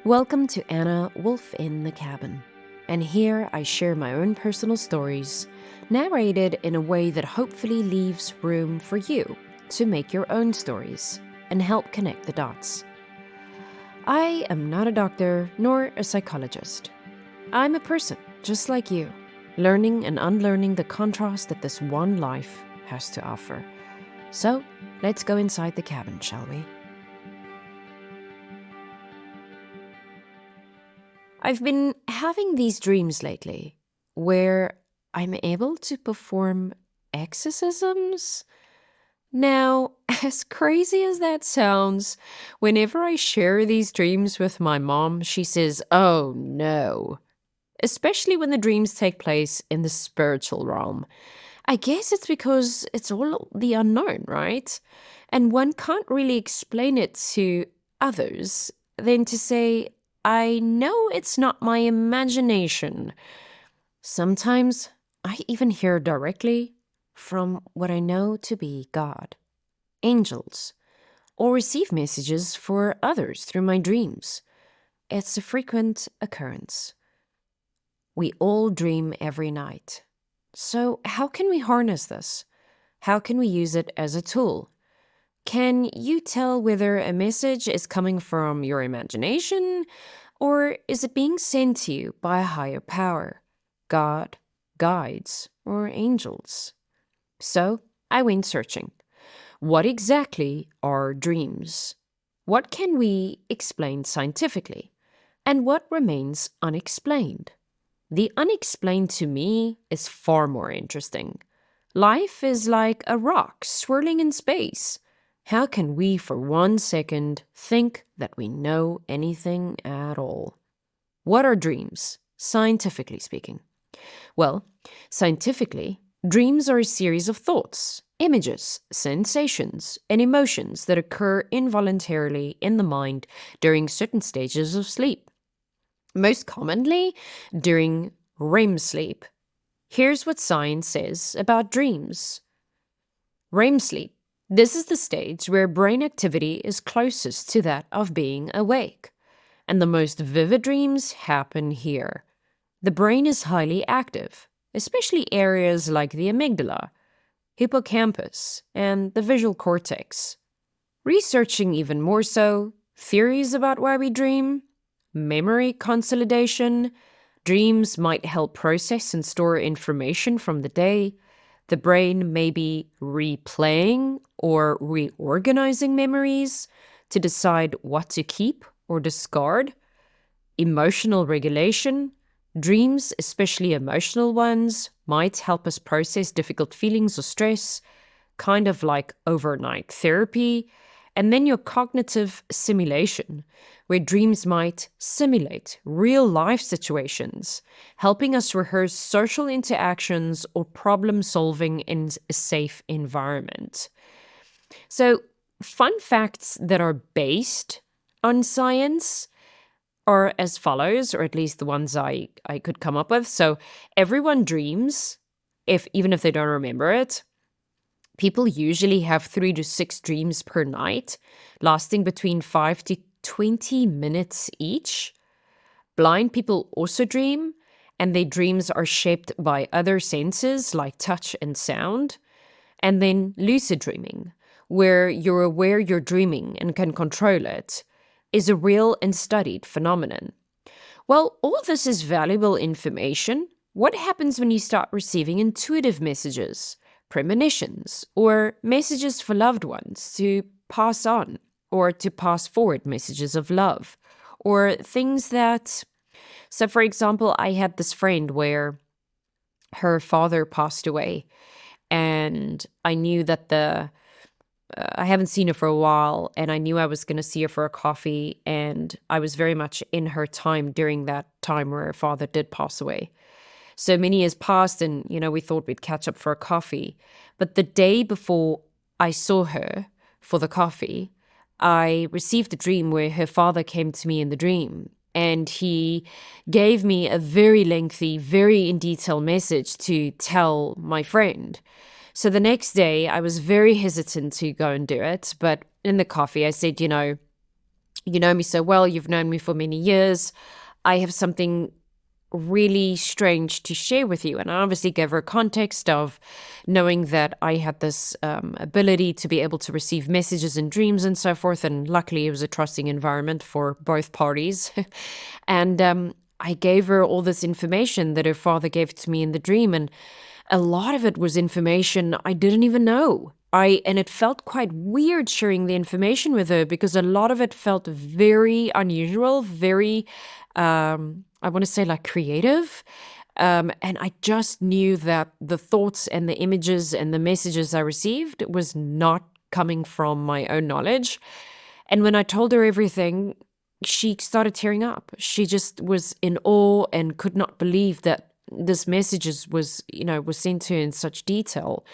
Welcome to Anna Wolf in the Cabin. And here I share my own personal stories, narrated in a way that hopefully leaves room for you to make your own stories and help connect the dots. I am not a doctor nor a psychologist. I'm a person just like you, learning and unlearning the contrast that this one life has to offer. So let's go inside the cabin, shall we? I've been having these dreams lately where I'm able to perform exorcisms. Now, as crazy as that sounds, whenever I share these dreams with my mom, she says, "Oh no." Especially when the dreams take place in the spiritual realm. I guess it's because it's all the unknown, right? And one can't really explain it to others than to say, I know it's not my imagination. Sometimes I even hear directly from what I know to be God, angels, or receive messages for others through my dreams. It's a frequent occurrence. We all dream every night. So, how can we harness this? How can we use it as a tool? Can you tell whether a message is coming from your imagination or is it being sent to you by a higher power, God, guides, or angels? So, I went searching. What exactly are dreams? What can we explain scientifically? And what remains unexplained? The unexplained to me is far more interesting. Life is like a rock swirling in space. How can we, for 1 second, think that we know anything at all? What are dreams, scientifically speaking? Well, scientifically, dreams are a series of thoughts, images, sensations, and emotions that occur involuntarily in the mind during certain stages of sleep. Most commonly, during REM sleep. Here's what science says about dreams. REM sleep. This is the stage where brain activity is closest to that of being awake. And the most vivid dreams happen here. The brain is highly active, especially areas like the amygdala, hippocampus, and the visual cortex. Researching even more so, theories about why we dream, memory consolidation, dreams might help process and store information from the day. The brain may be replaying or reorganizing memories to decide what to keep or discard. Emotional regulation. Dreams, especially emotional ones, might help us process difficult feelings or stress, kind of like overnight therapy. And then your cognitive simulation, where dreams might simulate real life situations, helping us rehearse social interactions or problem solving in a safe environment. So, fun facts that are based on science are as follows, or at least the ones I could come up with. So, everyone dreams, even if they don't remember it. People usually have 3 to 6 dreams per night, lasting between 5 to 20 minutes each. Blind people also dream, and their dreams are shaped by other senses like touch and sound. And then lucid dreaming, where you're aware you're dreaming and can control it, is a real and studied phenomenon. Well, all this is valuable information. What happens when you start receiving intuitive messages, premonitions, or messages for loved ones to pass on or to pass forward messages of love, or things that... So, for example, I had this friend where her father passed away, and I knew that I haven't seen her for a while, and I knew I was going to see her for a coffee, and I was very much in her time during that time where her father did pass away. So many years passed, and, we thought we'd catch up for a coffee. But the day before I saw her for the coffee, I received a dream where her father came to me in the dream, and he gave me a very lengthy, very in detail message to tell my friend. So the next day, I was very hesitant to go and do it, but in the coffee, I said, You know me so well, you've known me for many years. I have something really strange to share with you. And I obviously gave her context of knowing that I had this ability to be able to receive messages in dreams and so forth. And luckily, it was a trusting environment for both parties. And I gave her all this information that her father gave to me in the dream. And a lot of it was information I didn't even know. And it felt quite weird sharing the information with her because a lot of it felt very unusual, very I want to say like creative. And I just knew that the thoughts and the images and the messages I received was not coming from my own knowledge. And when I told her everything, she started tearing up. She just was in awe and could not believe that this messages was sent to her in such detail.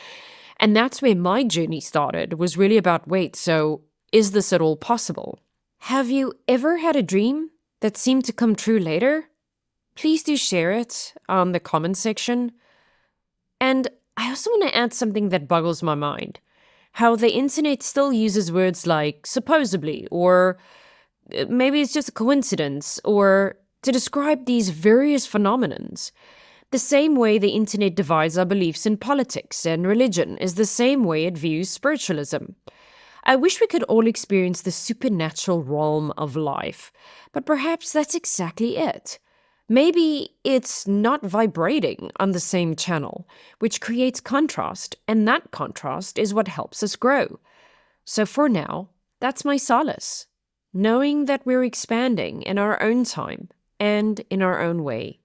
And that's where my journey started, was really about, wait, so is this at all possible? Have you ever had a dream that seemed to come true later? Please do share it on the comment section. And I also want to add something that boggles my mind. How the internet still uses words like supposedly, or maybe it's just a coincidence, or to describe these various phenomenons. The same way the internet divides our beliefs in politics and religion is the same way it views spiritualism. I wish we could all experience the supernatural realm of life, but perhaps that's exactly it. Maybe it's not vibrating on the same channel, which creates contrast, and that contrast is what helps us grow. So for now, that's my solace, knowing that we're expanding in our own time and in our own way.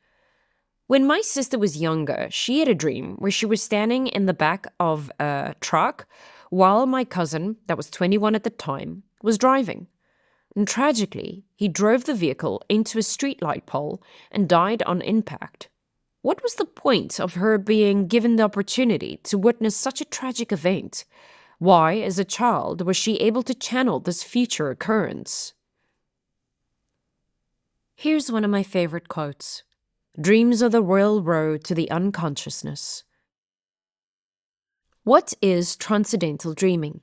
When my sister was younger, she had a dream where she was standing in the back of a truck while my cousin, that was 21 at the time, was driving. And tragically, he drove the vehicle into a streetlight pole and died on impact. What was the point of her being given the opportunity to witness such a tragic event? Why, as a child, was she able to channel this future occurrence? Here's one of my favorite quotes. Dreams are the royal road to the unconsciousness. What is transcendental dreaming?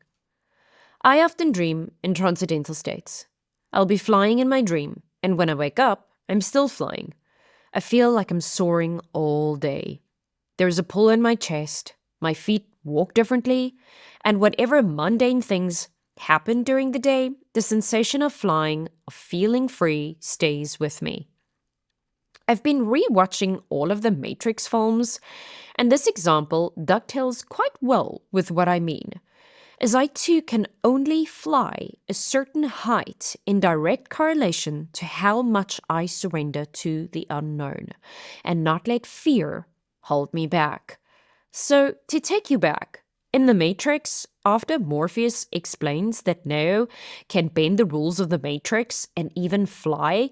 I often dream in transcendental states. I'll be flying in my dream, and when I wake up, I'm still flying. I feel like I'm soaring all day. There's a pull in my chest, my feet walk differently, and whatever mundane things happen during the day, the sensation of flying, of feeling free, stays with me. I've been rewatching all of the Matrix films, and this example dovetails quite well with what I mean, as I too can only fly a certain height in direct correlation to how much I surrender to the unknown, and not let fear hold me back. So, to take you back, in The Matrix, after Morpheus explains that Neo can bend the rules of the Matrix and even fly,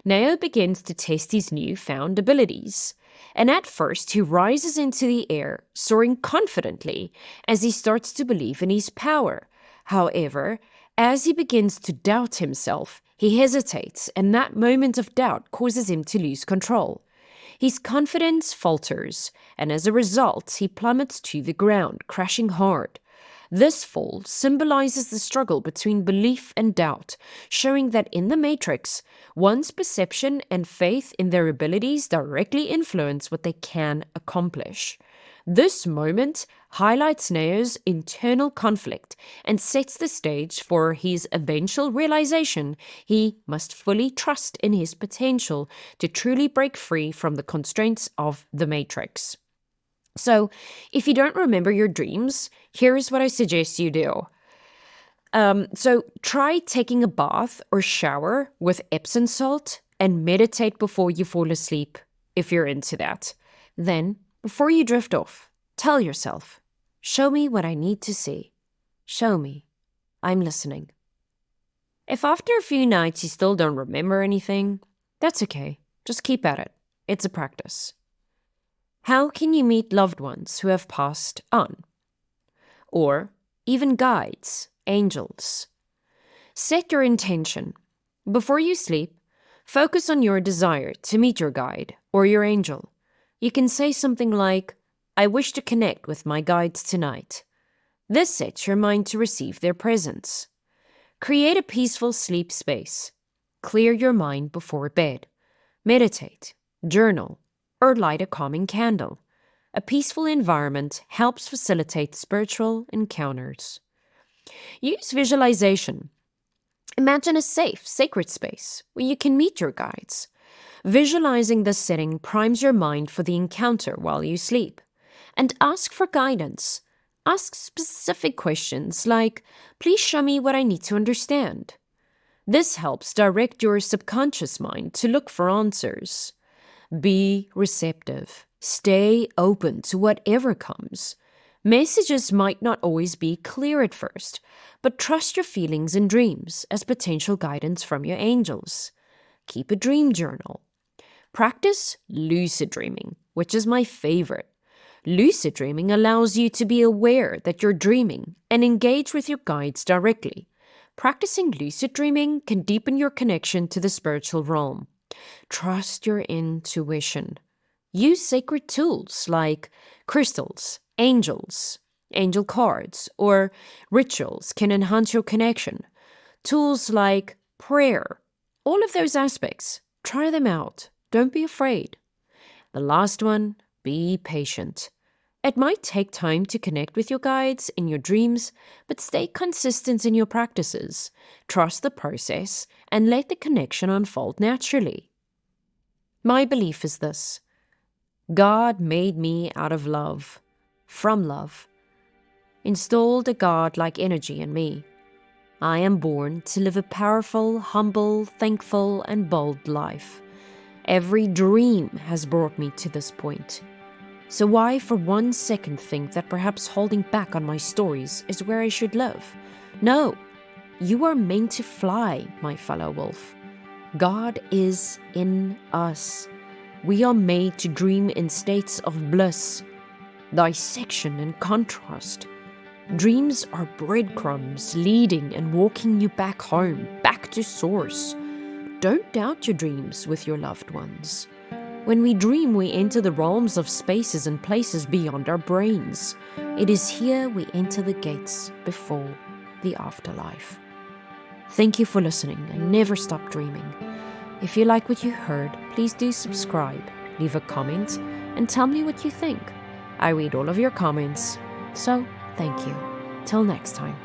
Neo begins to test his newfound abilities, and at first he rises into the air, soaring confidently as he starts to believe in his power. However, as he begins to doubt himself, he hesitates, and that moment of doubt causes him to lose control. His confidence falters, and as a result, he plummets to the ground, crashing hard. This fall symbolizes the struggle between belief and doubt, showing that in the Matrix, one's perception and faith in their abilities directly influence what they can accomplish. This moment highlights Neo's internal conflict and sets the stage for his eventual realization he must fully trust in his potential to truly break free from the constraints of the Matrix. So, if you don't remember your dreams, here's what I suggest you do. So, try taking a bath or shower with Epsom salt and meditate before you fall asleep, if you're into that. Then, before you drift off, tell yourself, show me what I need to see. Show me. I'm listening. If after a few nights you still don't remember anything, that's okay. Just keep at it. It's a practice. How can you meet loved ones who have passed on? Or even guides, angels? Set your intention. Before you sleep, focus on your desire to meet your guide or your angel. You can say something like, I wish to connect with my guides tonight. This sets your mind to receive their presence. Create a peaceful sleep space. Clear your mind before bed. Meditate, journal, or light a calming candle. A peaceful environment helps facilitate spiritual encounters. Use visualization. Imagine a safe, sacred space where you can meet your guides. Visualizing this setting primes your mind for the encounter while you sleep. And ask for guidance. Ask specific questions like, please show me what I need to understand. This helps direct your subconscious mind to look for answers. Be receptive. Stay open to whatever comes. Messages might not always be clear at first, but trust your feelings and dreams as potential guidance from your angels. Keep a dream journal. Practice lucid dreaming, which is my favorite. Lucid dreaming allows you to be aware that you're dreaming and engage with your guides directly. Practicing lucid dreaming can deepen your connection to the spiritual realm. Trust your intuition. Use sacred tools like crystals, angels, angel cards, or rituals can enhance your connection. Tools like prayer, all of those aspects, try them out. Don't be afraid. The last one, be patient. It might take time to connect with your guides in your dreams, but stay consistent in your practices. Trust the process and let the connection unfold naturally. My belief is this: God made me out of love, from love, installed a God-like energy in me. I am born to live a powerful, humble, thankful, and bold life. Every dream has brought me to this point. So why for 1 second think that perhaps holding back on my stories is where I should live? No, you are meant to fly, my fellow wolf. God is in us. We are made to dream in states of bliss, dissection and contrast. Dreams are breadcrumbs leading and walking you back home, back to source. Don't doubt your dreams with your loved ones. When we dream, we enter the realms of spaces and places beyond our brains. It is here we enter the gates before the afterlife. Thank you for listening and never stop dreaming. If you like what you heard, please do subscribe, leave a comment, and tell me what you think. I read all of your comments, so thank you. Till next time.